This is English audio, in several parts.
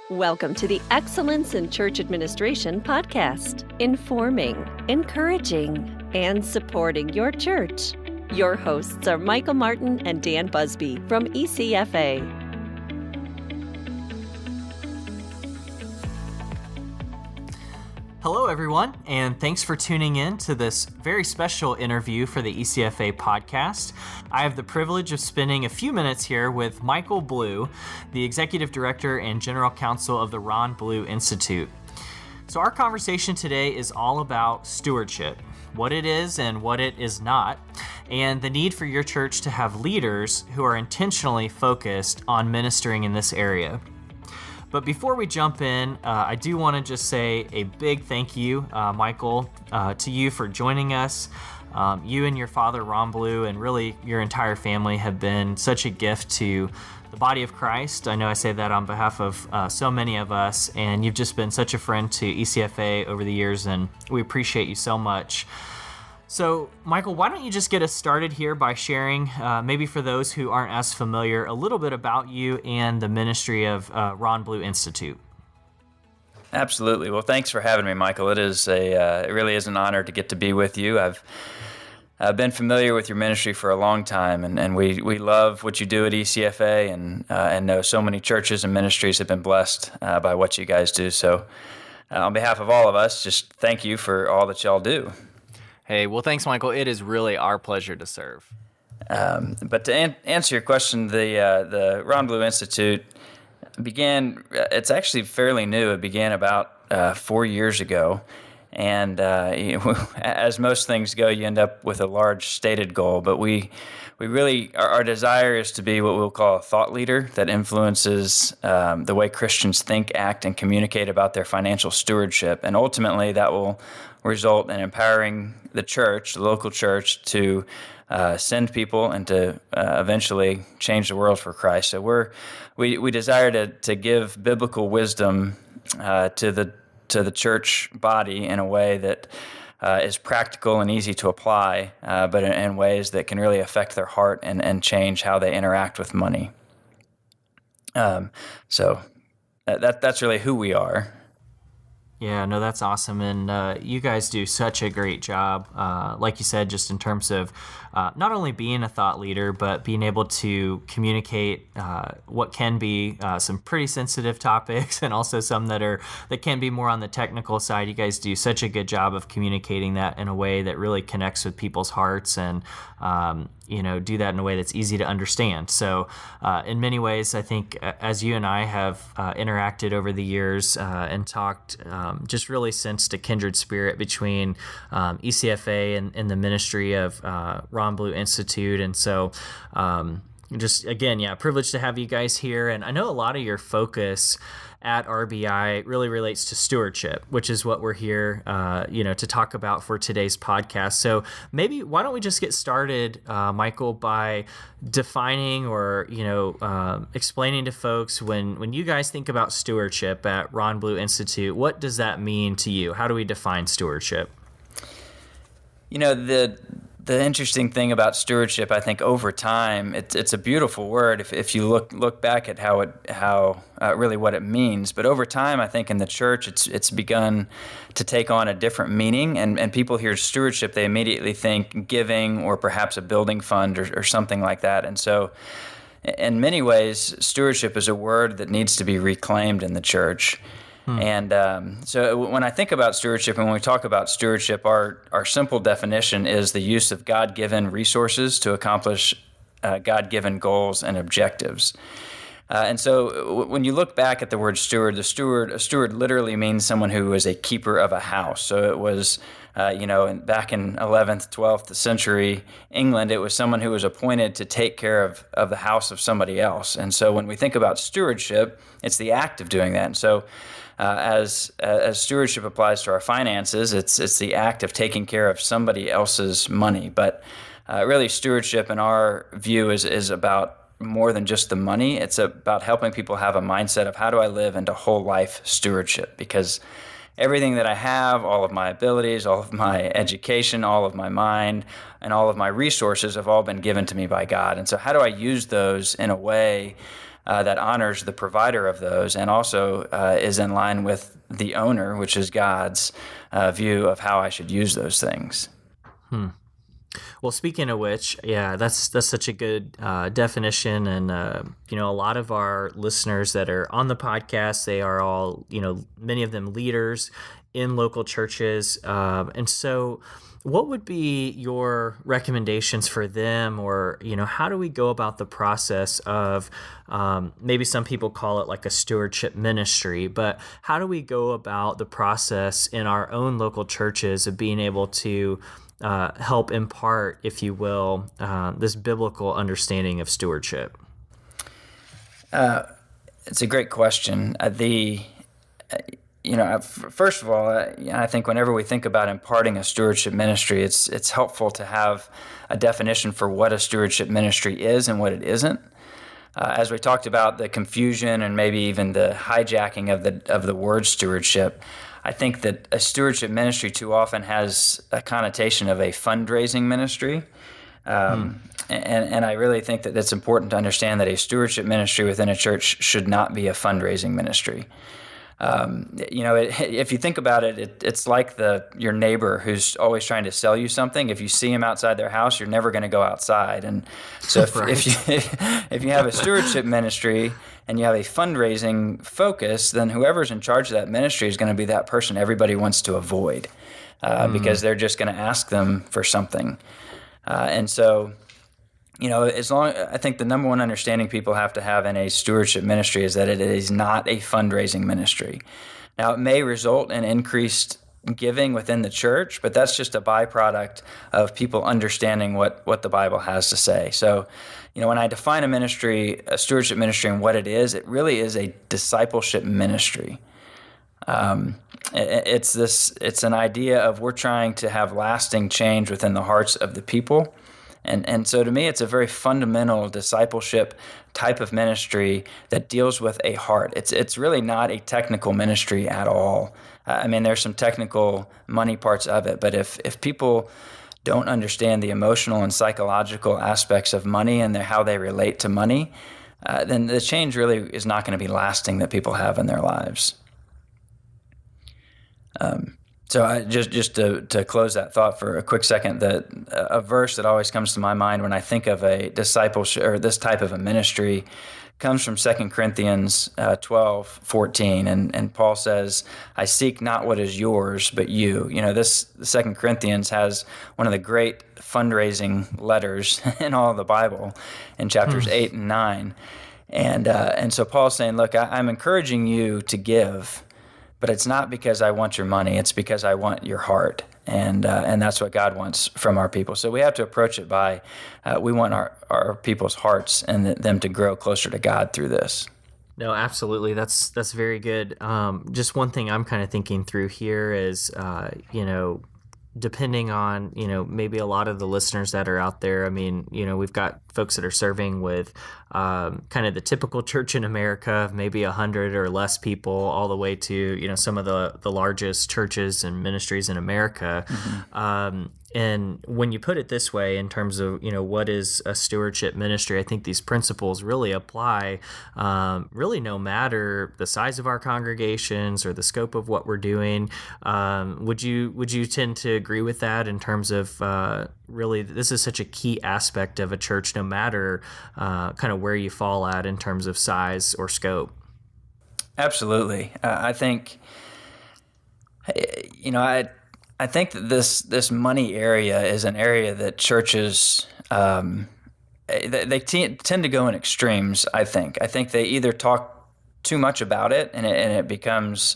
Welcome to the Excellence in Church Administration podcast, informing, encouraging, and supporting your church. Your hosts are Michael Martin and Dan Busby from ECFA. Hello, everyone, and thanks for tuning in to this very special interview for the ECFA podcast. I have the privilege of spending a few minutes here with Michael Blue, the Executive Director and General Counsel of the Ron Blue Institute. So our conversation today is all about stewardship, what it is and what it is not, and the need for your church to have leaders who are intentionally focused on ministering in this area. But before we jump in, I do want to just say a big thank you, Michael, to you for joining us. You and your father, Ron Blue, and really your entire family have been such a gift to the body of Christ. I know I say that on behalf of so many of us, and you've just been such a friend to ECFA over the years, and we appreciate you so much. So, Michael, why don't you just get us started here by sharing, maybe for those who aren't as familiar, a little bit about you and the ministry of Ron Blue Institute. Absolutely. Well, thanks for having me, Michael. It really is an honor to get to be with you. I've been familiar with your ministry for a long time, and we love what you do at ECFA, and know so many churches and ministries have been blessed by what you guys do. So, on behalf of all of us, just thank you for all that y'all do. Hey, well, thanks, Michael. It is really our pleasure to serve. But to answer your question, the Ron Blue Institute began, it's actually fairly new. It began about 4 years ago. And as most things go, you end up with a large stated goal. But we really, our desire is to be what we'll call a thought leader that influences the way Christians think, act, and communicate about their financial stewardship. And ultimately, that will result in empowering the church, the local church, to send people and to eventually change the world for Christ. So we desire to give biblical wisdom to the church body in a way that is practical and easy to apply, but in ways that can really affect their heart and change how they interact with money. So that's really who we are. Yeah, no, that's awesome. And you guys do such a great job, like you said, just in terms of not only being a thought leader, but being able to communicate what can be some pretty sensitive topics, and also some that can be more on the technical side. You guys do such a good job of communicating that in a way that really connects with people's hearts, and do that in a way that's easy to understand. So in many ways, I think as you and I have interacted over the years and talked, just really sensed a kindred spirit between ECFA and the ministry of Ron Blue Institute. And so just, again, privileged to have you guys here. And I know a lot of your focus at RBI really relates to stewardship, which is what we're here, to talk about for today's podcast. So maybe why don't we just get started, Michael, by defining or explaining to folks when you guys think about stewardship at Ron Blue Institute, what does that mean to you? How do we define stewardship? The interesting thing about stewardship, I think, over time, it's a beautiful word if you look back at how really what it means. But over time, I think in the church, it's begun to take on a different meaning. And people hear stewardship, they immediately think giving or perhaps a building fund or something like that. And so, in many ways, stewardship is a word that needs to be reclaimed in the church. And so when I think about stewardship, and when we talk about stewardship, our simple definition is the use of God-given resources to accomplish God-given goals and objectives. And so when you look back at the word steward, a steward literally means someone who is a keeper of a house. So it was, back in 11th, 12th century England, it was someone who was appointed to take care of the house of somebody else. And so when we think about stewardship, it's the act of doing that. And so as stewardship applies to our finances, it's the act of taking care of somebody else's money. But really, stewardship in our view is about more than just the money. It's about helping people have a mindset of how do I live into whole life stewardship, because everything that I have, all of my abilities, all of my education, all of my mind, and all of my resources have all been given to me by God. And so how do I use those in a way that honors the provider of those, and also is in line with the owner, which is God's view of how I should use those things. Well, speaking of which, yeah, that's such a good definition, and a lot of our listeners that are on the podcast, they are all, many of them leaders in local churches, and so what would be your recommendations for them, or how do we go about the process of maybe some people call it like a stewardship ministry, but how do we go about the process in our own local churches of being able to help impart, if you will, this biblical understanding of stewardship? It's a great question. First of all, I think whenever we think about imparting a stewardship ministry, it's helpful to have a definition for what a stewardship ministry is and what it isn't. As we talked about the confusion and maybe even the hijacking of the word stewardship, I think that a stewardship ministry too often has a connotation of a fundraising ministry. And I really think that it's important to understand that a stewardship ministry within a church should not be a fundraising ministry. If you think about it, it's like your neighbor who's always trying to sell you something. If you see him outside their house, you're never going to go outside. And so if you have a stewardship ministry and you have a fundraising focus, then whoever's in charge of that ministry is going to be that person everybody wants to avoid because they're just going to ask them for something. And so, I think the number one understanding people have to have in a stewardship ministry is that it is not a fundraising ministry. Now, it may result in increased giving within the church, but that's just a byproduct of people understanding what the Bible has to say. So, when I define a stewardship ministry, and what it really is a discipleship ministry. It's an idea of we're trying to have lasting change within the hearts of the people. And so to me, it's a very fundamental discipleship type of ministry that deals with a heart. It's really not a technical ministry at all. There's some technical money parts of it, but if people don't understand the emotional and psychological aspects of money and how they relate to money, then the change really is not going to be lasting that people have in their lives. So just to close that thought for a quick second, a verse that always comes to my mind when I think of a discipleship or this type of a ministry comes from 2 Corinthians 12:14, and Paul says, "I seek not what is yours, but you." This 2 Corinthians has one of the great fundraising letters in all of the Bible in chapters 8 and 9, and so Paul's saying, "Look, I'm encouraging you to give." But it's not because I want your money. It's because I want your heart, and that's what God wants from our people. So we have to approach it by we want our people's hearts and them to grow closer to God through this. No, absolutely. That's very good. Just one thing I'm kind of thinking through here is, depending on, maybe a lot of the listeners that are out there, we've got folks that are serving with kind of the typical church in America of maybe 100 or less people, all the way to, some of the largest churches and ministries in America. Mm-hmm. And when you put it this way, in terms of, what is a stewardship ministry, I think these principles really apply, really no matter the size of our congregations or the scope of what we're doing. Would you tend to agree with that in terms of really this is such a key aspect of a church, no matter kind of where you fall at in terms of size or scope? Absolutely. I think, I think that this money area is an area that churches they tend to go in extremes. I think they either talk too much about it and it becomes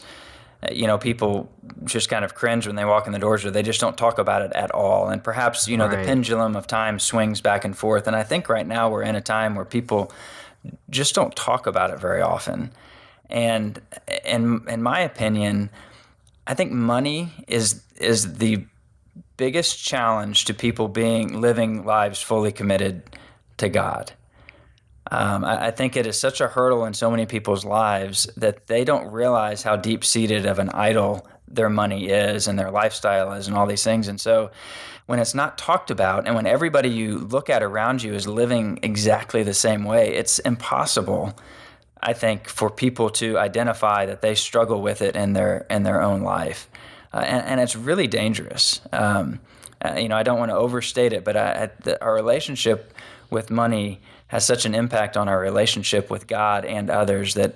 people just kind of cringe when they walk in the doors, or they just don't talk about it at all. And perhaps the pendulum of time swings back and forth. And I think right now we're in a time where people just don't talk about it very often. And in my opinion, I think money is the biggest challenge to people living lives fully committed to God. I think it is such a hurdle in so many people's lives that they don't realize how deep-seated of an idol their money is and their lifestyle is and all these things. And so when it's not talked about and when everybody you look at around you is living exactly the same way, it's impossible, I think, for people to identify that they struggle with it in their own life. And it's really dangerous. I don't want to overstate it, but our relationship with money has such an impact on our relationship with God and others that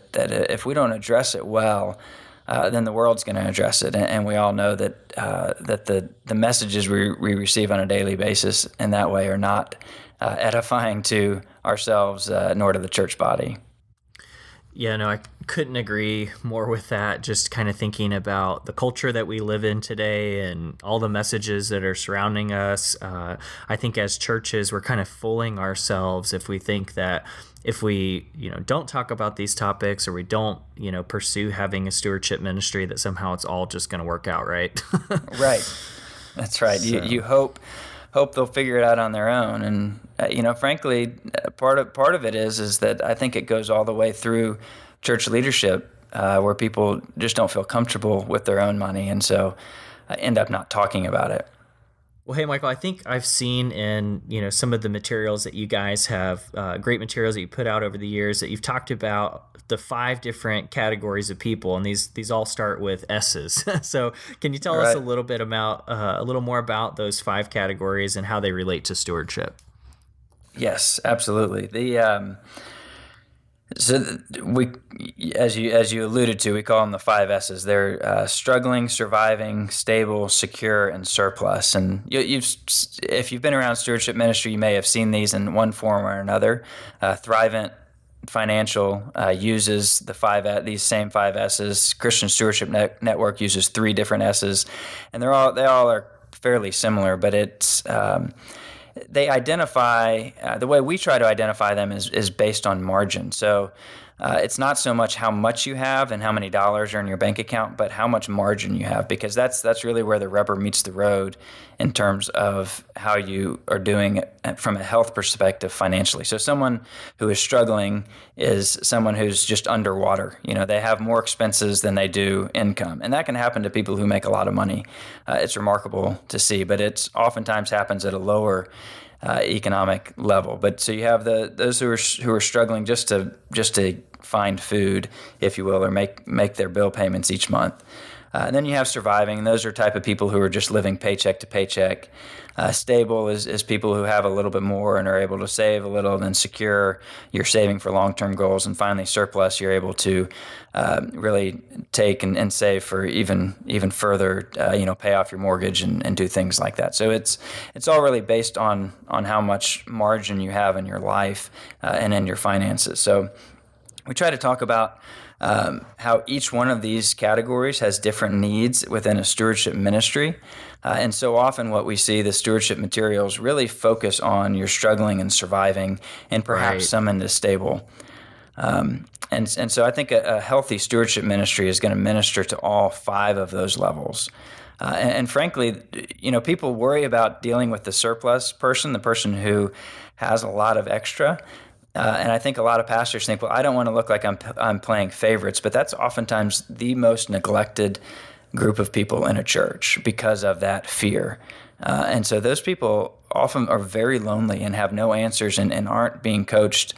if we don't address it well, then the world's going to address it. And we all know that the messages we receive on a daily basis in that way are not edifying to ourselves nor to the church body. Yeah, no, I couldn't agree more with that. Just kind of thinking about the culture that we live in today and all the messages that are surrounding us. I think as churches, we're kind of fooling ourselves if we think that if we, don't talk about these topics or we don't, pursue having a stewardship ministry, that somehow it's all just going to work out, right? Right. That's right. So. You hope they'll figure it out on their own. And, frankly, part of it is that I think it goes all the way through church leadership where people just don't feel comfortable with their own money and so end up not talking about it. Well, hey, Michael, I think I've seen in, some of the materials that you guys have, great materials that you put out over the years, that you've talked about the 5 different categories of people, and these all start with S's. So can you tell us a little more about those 5 categories and how they relate to stewardship? Yes, absolutely. As you alluded to, we call them the 5 S's. They're struggling, surviving, stable, secure, and surplus. And if you've been around stewardship ministry, you may have seen these in one form or another. Thrivent Financial uses these same 5 S's. Christian Stewardship Network uses 3 different S's, and they all are fairly similar. But it's they identify the way we try to identify them is based on margin. So it's not so much how much you have and how many dollars are in your bank account, but how much margin you have, because that's really where the rubber meets the road in terms of how you are doing from a health perspective financially. So someone who is struggling is someone who's just underwater. They have more expenses than they do income, and that can happen to people who make a lot of money. It's remarkable to see, but it's oftentimes happens at a lower economic level. But so you have those who are struggling just to find food, if you will, or make their bill payments each month. And then you have surviving, and those are type of people who are just living paycheck to paycheck. Stable is people who have a little bit more and are able to save a little. Then secure, you're saving for long-term goals. And finally, surplus, you're able to really take and save for even further, pay off your mortgage and do things like that. So it's all really based on how much margin you have in your life and in your finances. So we try to talk about how each one of these categories has different needs within a stewardship ministry. And so often what we see, the stewardship materials really focus on your struggling and surviving and perhaps some into stable. And so I think a healthy stewardship ministry is going to minister to all 5 of those levels. And frankly, people worry about dealing with the surplus person, the person who has a lot of extra. And I think a lot of pastors think, well, I don't want to look like I'm playing favorites, but that's oftentimes the most neglected group of people in a church because of that fear. And so those people often are very lonely and have no answers and aren't being coached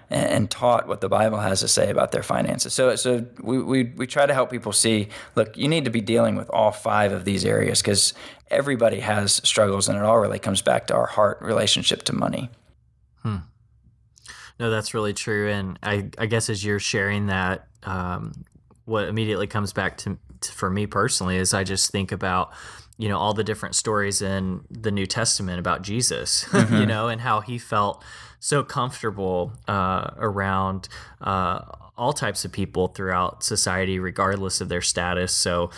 and taught what the Bible has to say about their finances. So we try to help people see, look, you need to be dealing with all 5 of these areas because everybody has struggles, and it all really comes back to our heart relationship to money. No, that's really true. And I guess as you're sharing that, what immediately comes back to for me personally is I just think about, all the different stories in the New Testament about Jesus, and how he felt so comfortable around all types of people throughout society, regardless of their status. So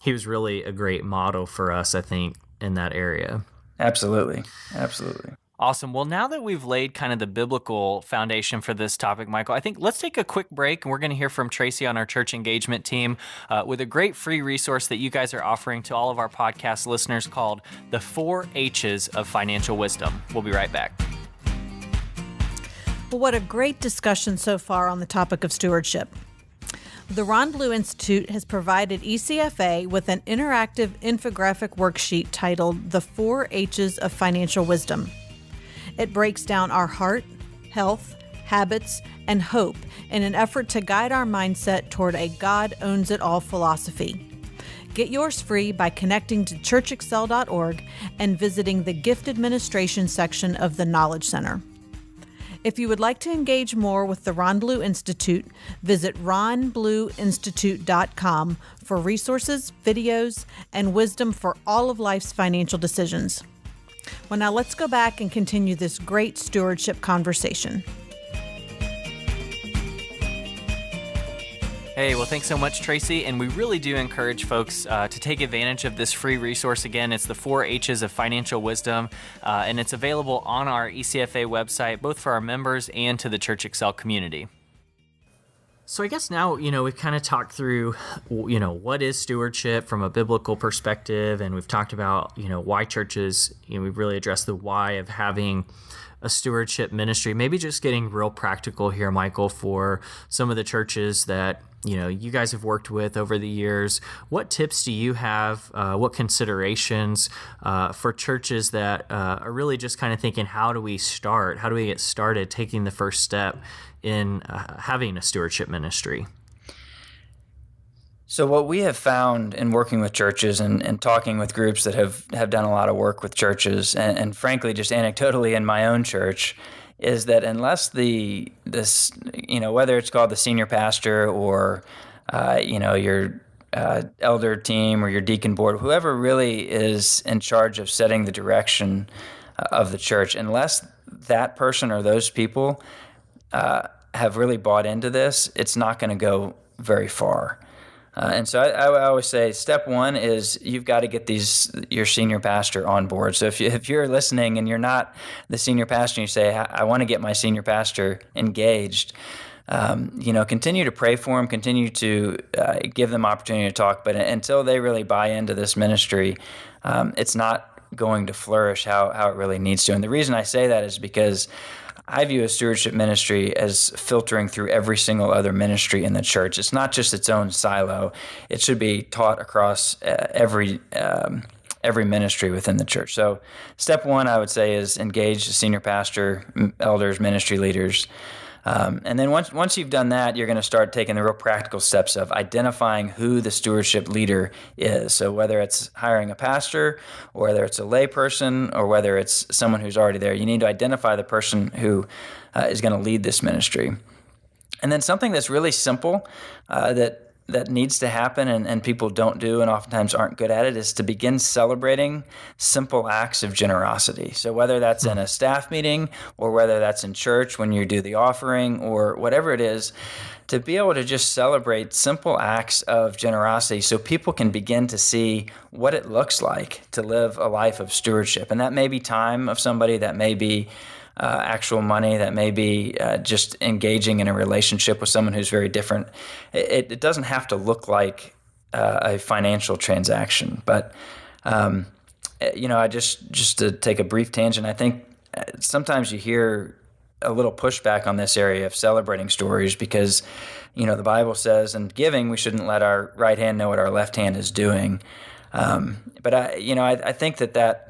he was really a great model for us, I think, in that area. Absolutely. Awesome. Well, now that we've laid kind of the biblical foundation for this topic, Michael, I think let's take a quick break, and we're going to hear from Tracy on our church engagement team with a great free resource that you guys are offering to all of our podcast listeners called The 4 H's of Financial Wisdom. We'll be right back. Well, what a great discussion so far on the topic of stewardship. The Ron Blue Institute has provided ECFA with an interactive infographic worksheet titled The 4 H's of Financial Wisdom. It breaks down our heart, health, habits, and hope in an effort to guide our mindset toward a God owns it all philosophy. Get yours free by connecting to churchexcel.org and visiting the Gift Administration section of the Knowledge Center. If you would like to engage more with the Ron Blue Institute, visit ronblueinstitute.com for resources, videos, and wisdom for all of life's financial decisions. Well, now let's go back and continue this great stewardship conversation. Hey, well, thanks so much, Tracy. And we really do encourage folks to take advantage of this free resource. Again, it's the 4 H's of Financial Wisdom, and it's available on our ECFA website, both for our members and to the Church Excel community. So I guess now, we've kind of talked through, what is stewardship from a biblical perspective, and we've talked about, why churches, we've really addressed the why of having a stewardship ministry. Maybe just getting real practical here, Michael, for some of the churches that, you guys have worked with over the years. What tips do you have, what considerations for churches that are really just kind of thinking, how do we start? How do we get started taking the first step in having a stewardship ministry? So what we have found in working with churches and talking with groups that have done a lot of work with churches, and frankly, just anecdotally in my own church, is that unless whether it's called the senior pastor or, your elder team or your deacon board, whoever really is in charge of setting the direction of the church, unless that person or those people have really bought into this, it's not going to go very far. And so I always say step one is you've got to get your senior pastor on board. So if you're listening and you're not the senior pastor and you say, I want to get my senior pastor engaged, continue to pray for them, continue to give them opportunity to talk. But until they really buy into this ministry, it's not going to flourish how it really needs to. And the reason I say that is because I view a stewardship ministry as filtering through every single other ministry in the church. It's not just its own silo. It should be taught across every ministry within the church. So step one, I would say, is engage the senior pastor, elders, ministry leaders. And then once you've done that, you're going to start taking the real practical steps of identifying who the stewardship leader is. So whether it's hiring a pastor, or whether it's a lay person, or whether it's someone who's already there, you need to identify the person who is going to lead this ministry. And then something that's really simple that needs to happen and people don't do and oftentimes aren't good at it is to begin celebrating simple acts of generosity. So whether that's in a staff meeting or whether that's in church when you do the offering or whatever it is, to be able to just celebrate simple acts of generosity so people can begin to see what it looks like to live a life of stewardship. And that may be time of somebody, that may be actual money, that may be just engaging in a relationship with someone who's very different. It doesn't have to look like a financial transaction. But, I just to take a brief tangent, I think sometimes you hear a little pushback on this area of celebrating stories because, the Bible says in giving, we shouldn't let our right hand know what our left hand is doing. But I think that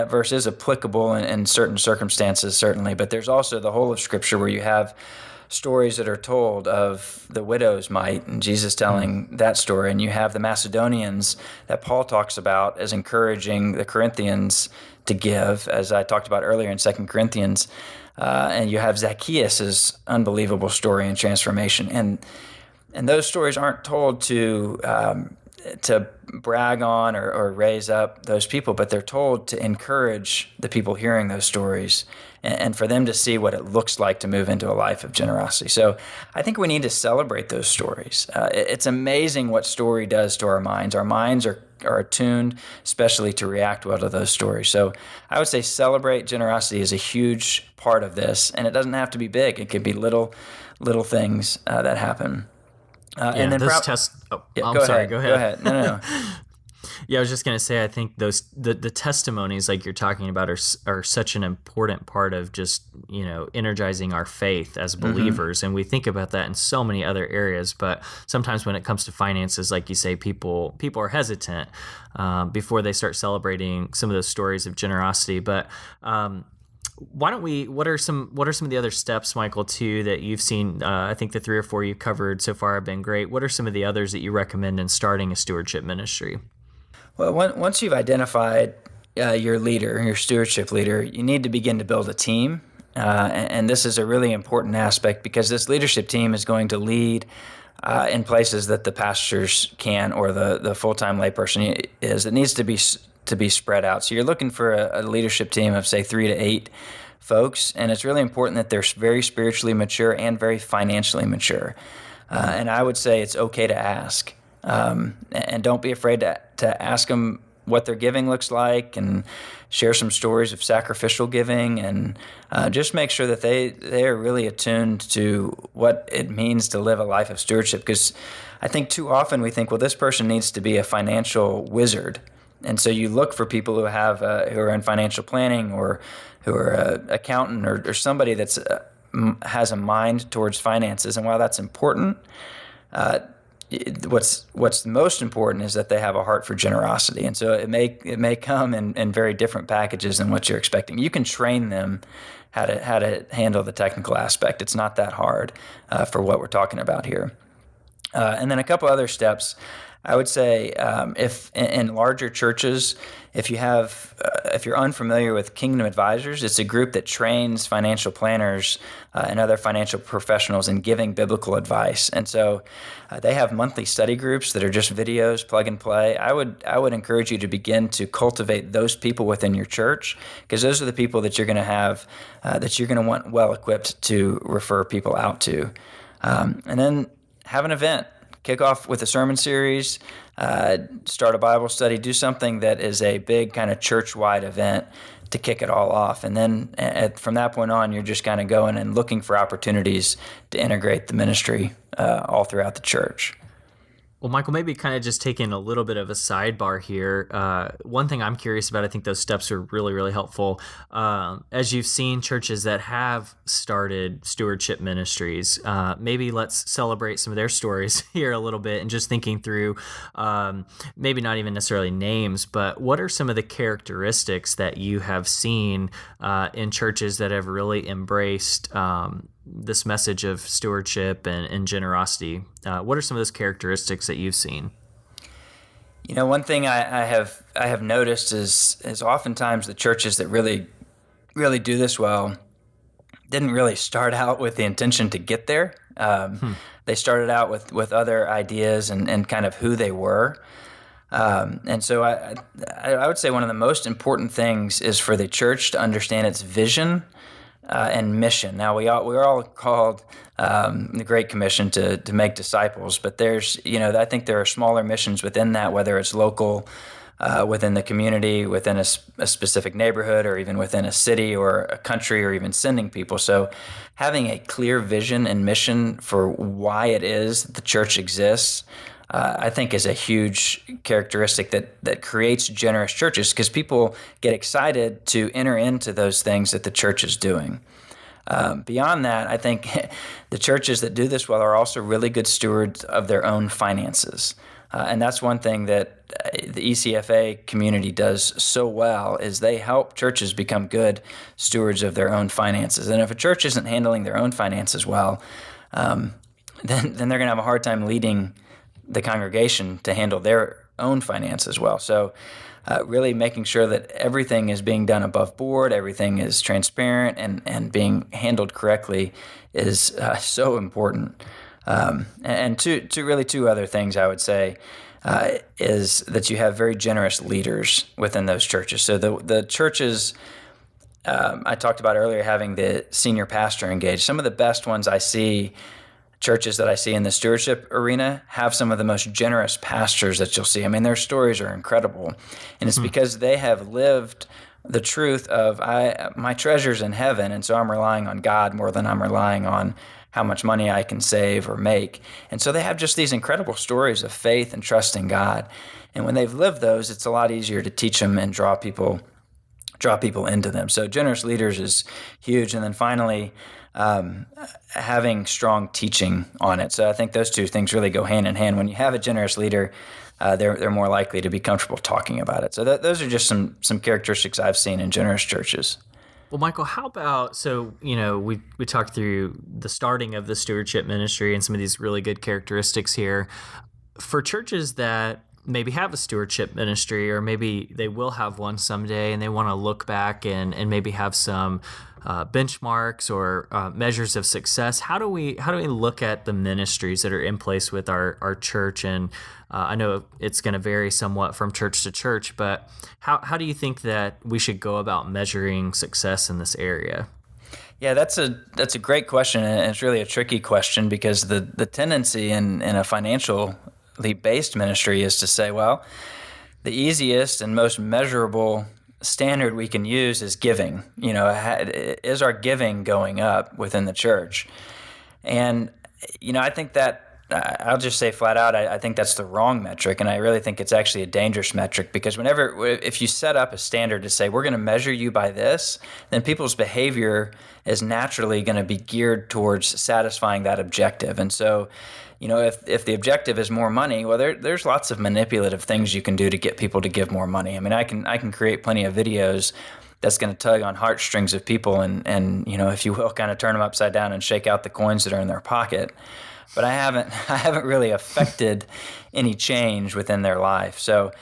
verse is applicable in certain circumstances, certainly, but there's also the whole of Scripture where you have stories that are told of the widow's mite and Jesus telling that story, and you have the Macedonians that Paul talks about as encouraging the Corinthians to give, as I talked about earlier in 2 Corinthians, and you have Zacchaeus' unbelievable story and transformation, and those stories aren't told to brag on or raise up those people, but they're told to encourage the people hearing those stories and for them to see what it looks like to move into a life of generosity. So I think we need to celebrate those stories. It's amazing what story does to our minds. Our minds are attuned, especially to react well to those stories. So I would say celebrate generosity is a huge part of this, and it doesn't have to be big. It could be little things that happen. And then Go ahead. No. Yeah, I was just going to say, I think the testimonies like you're talking about are such an important part of just, energizing our faith as believers. And we think about that in so many other areas. But sometimes when it comes to finances, like you say, people are hesitant before they start celebrating some of those stories of generosity. But what are some of the other steps, Michael, too, that you've seen? I think the 3 or 4 you've covered so far have been great. What are some of the others that you recommend in starting a stewardship ministry? Well, once you've identified your leader, your stewardship leader, you need to begin to build a team. And this is a really important aspect because this leadership team is going to lead in places that the pastors can, or the full-time layperson is. It needs to be spread out. So you're looking for a leadership team of, say, 3 to 8 folks, and it's really important that they're very spiritually mature and very financially mature. And I would say it's okay to ask. And don't be afraid to ask them what their giving looks like, and share some stories of sacrificial giving, and just make sure that they are really attuned to what it means to live a life of stewardship. Because I think too often we think, well, this person needs to be a financial wizard. And so you look for people who are in financial planning, or who are an accountant, or somebody that's has a mind towards finances. And while that's important, what's most important is that they have a heart for generosity. And so it may come in very different packages than what you're expecting. You can train them how to handle the technical aspect. It's not that hard for what we're talking about here. And then a couple other steps. I would say if in larger churches, if you're unfamiliar with Kingdom Advisors, it's a group that trains financial planners and other financial professionals in giving biblical advice. And so they have monthly study groups that are just videos, plug and play. I would encourage you to begin to cultivate those people within your church, because those are the people that you're going to have, that you're going to want well equipped to refer people out to. And then have an event. Kick off with a sermon series, start a Bible study, do something that is a big kind of church-wide event to kick it all off. And then from that point on, you're just kind of going and looking for opportunities to integrate the ministry all throughout the church. Well, Michael, maybe kind of just taking a little bit of a sidebar here. One thing I'm curious about, I think those steps are really, really helpful. As you've seen churches that have started stewardship ministries, maybe let's celebrate some of their stories here a little bit, and just thinking through, maybe not even necessarily names, but what are some of the characteristics that you have seen in churches that have really embraced this message of stewardship and generosity? What are some of those characteristics that you've seen? One thing I have noticed is oftentimes the churches that really, really do this well didn't really start out with the intention to get there. They started out with other ideas and kind of who they were. And so I would say one of the most important things is for the church to understand its vision and mission. Now, we're all called the Great Commission to make disciples, but there's, I think there are smaller missions within that, whether it's local, within the community, within a specific neighborhood, or even within a city or a country, or even sending people. So having a clear vision and mission for why it is the church exists, I think is a huge characteristic that creates generous churches, because people get excited to enter into those things that the church is doing. Beyond that, I think the churches that do this well are also really good stewards of their own finances. And that's one thing that the ECFA community does so well, is they help churches become good stewards of their own finances. And if a church isn't handling their own finances well, then they're going to have a hard time leading the congregation to handle their own finances well. So really making sure that everything is being done above board, everything is transparent and being handled correctly is so important. And two other things I would say is that you have very generous leaders within those churches. So the churches I talked about earlier, having the senior pastor engaged, some of the best ones I see, churches that I see in the stewardship arena, have some of the most generous pastors that you'll see. I mean, their stories are incredible. And it's because they have lived the truth of my treasure's in heaven, and so I'm relying on God more than I'm relying on how much money I can save or make. And so they have just these incredible stories of faith and trust in God. And when they've lived those, it's a lot easier to teach them and draw people into them. So generous leaders is huge. And then finally, having strong teaching on it. So I think those two things really go hand in hand. When you have a generous leader, they're more likely to be comfortable talking about it. So those are just some characteristics I've seen in generous churches. Well, Michael, how about, so, we talked through the starting of the stewardship ministry and some of these really good characteristics here. For churches that maybe have a stewardship ministry, or maybe they will have one someday, and they want to look back and maybe have some benchmarks or measures of success, how do we look at the ministries that are in place with our church? And I know it's going to vary somewhat from church to church, but how do you think that we should go about measuring success in this area? Yeah, that's a great question, and it's really a tricky question, because the tendency in a financially based ministry is to say, well, the easiest and most measurable standard we can use is giving. Is our giving going up within the church? And I think that I'll just say flat out, I think that's the wrong metric, and I really think it's actually a dangerous metric, because if you set up a standard to say we're going to measure you by this, then people's behavior is naturally going to be geared towards satisfying that objective. And so, if the objective is more money, well, there's lots of manipulative things you can do to get people to give more money. I mean, I can create plenty of videos that's going to tug on heartstrings of people and if you will, kind of turn them upside down and shake out the coins that are in their pocket. But I haven't really affected any change within their life. So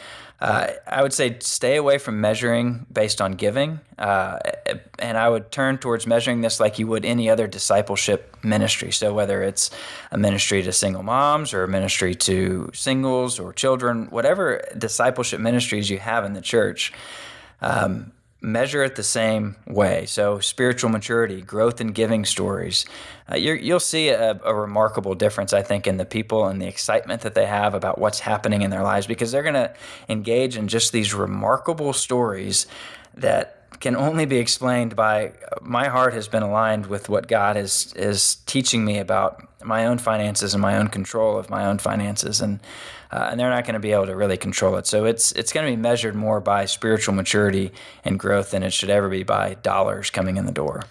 I would say stay away from measuring based on giving, and I would turn towards measuring this like you would any other discipleship ministry. So whether it's a ministry to single moms or a ministry to singles or children, whatever discipleship ministries you have in the church, measure it the same way. So spiritual maturity, growth in giving stories, you'll see a remarkable difference, I think, in the people and the excitement that they have about what's happening in their lives, because they're going to engage in just these remarkable stories that can only be explained by my heart has been aligned with what God is teaching me about my own finances and my own control of my own finances, and they're not going to be able to really control it. So it's going to be measured more by spiritual maturity and growth than it should ever be by dollars coming in the door.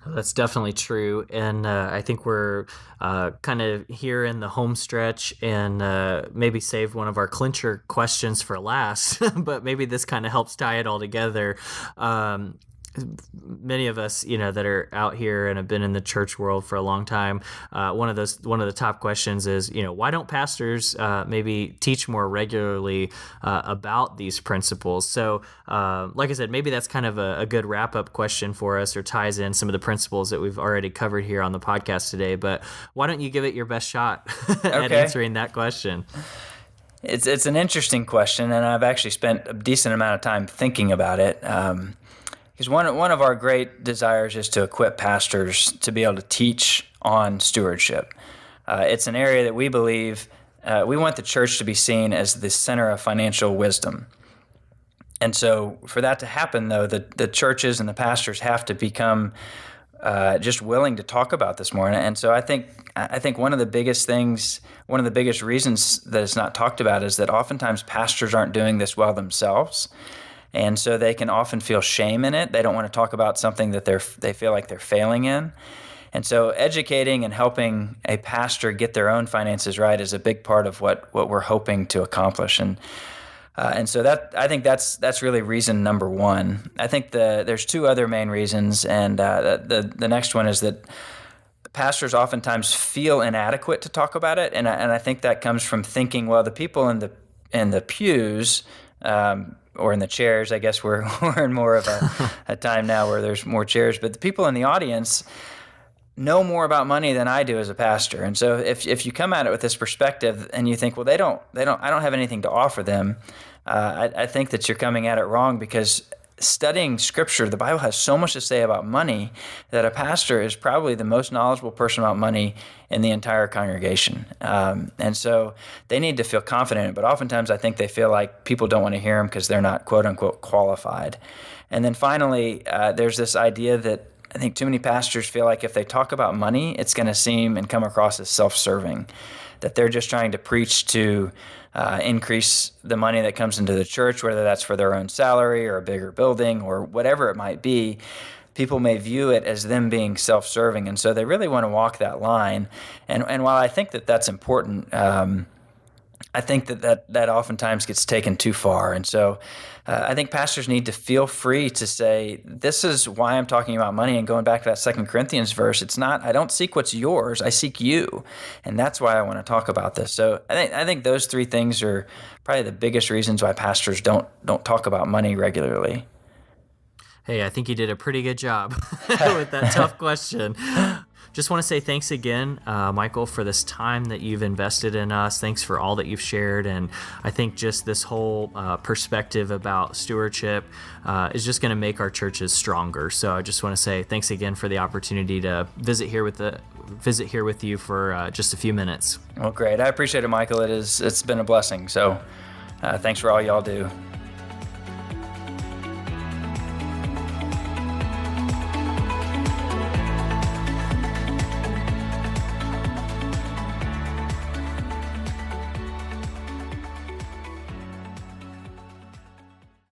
That's definitely true, and I think we're kind of here in the home stretch, and maybe save one of our clincher questions for last, but maybe this kind of helps tie it all together. Many of us, that are out here and have been in the church world for a long time, one of the top questions is, why don't pastors maybe teach more regularly about these principles? So, like I said, maybe that's kind of a good wrap-up question for us, or ties in some of the principles that we've already covered here on the podcast today. But why don't you give it your best shot at answering that question? It's an interesting question, and I've actually spent a decent amount of time thinking about it. Because one of our great desires is to equip pastors to be able to teach on stewardship. It's an area that we believe we want the church to be seen as the center of financial wisdom. And so for that to happen, though, the churches and the pastors have to become just willing to talk about this more. And so I think one of the biggest reasons that it's not talked about is that oftentimes pastors aren't doing this well themselves. And so they can often feel shame in it. They don't want to talk about something that they feel like they're failing in. And so educating and helping a pastor get their own finances right is a big part of what we're hoping to accomplish. And so that, I think that's really reason number one. I think there's two other main reasons, and the next one is that pastors oftentimes feel inadequate to talk about it, and I think that comes from thinking, well, the people in the pews. Or in the chairs, I guess we're in more of a time now where there's more chairs. But the people in the audience know more about money than I do as a pastor. And so if you come at it with this perspective and you think, well, I don't have anything to offer them, I think that you're coming at it wrong, because studying Scripture, the Bible has so much to say about money that a pastor is probably the most knowledgeable person about money in the entire congregation. And so they need to feel confident in it, but oftentimes I think they feel like people don't want to hear them because they're not, quote unquote, qualified. And then finally, there's this idea that I think too many pastors feel like if they talk about money, it's going to seem and come across as self-serving, that they're just trying to preach to increase the money that comes into the church, whether that's for their own salary or a bigger building or whatever it might be. People may view it as them being self-serving, and so they really want to walk that line. And while I think that that's important, I think that oftentimes gets taken too far. And so I think pastors need to feel free to say, this is why I'm talking about money. And going back to that 2 Corinthians verse, it's not, I don't seek what's yours, I seek you. And that's why I want to talk about this. So I think those three things are probably the biggest reasons why pastors don't talk about money regularly. Hey, I think you did a pretty good job with that tough question. Just want to say thanks again, Michael, for this time that you've invested in us. Thanks for all that you've shared. And I think just this whole perspective about stewardship is just going to make our churches stronger. So I just want to say thanks again for the opportunity to visit here with you for just a few minutes. Well, great. I appreciate it, Michael. It's been a blessing. So thanks for all y'all do.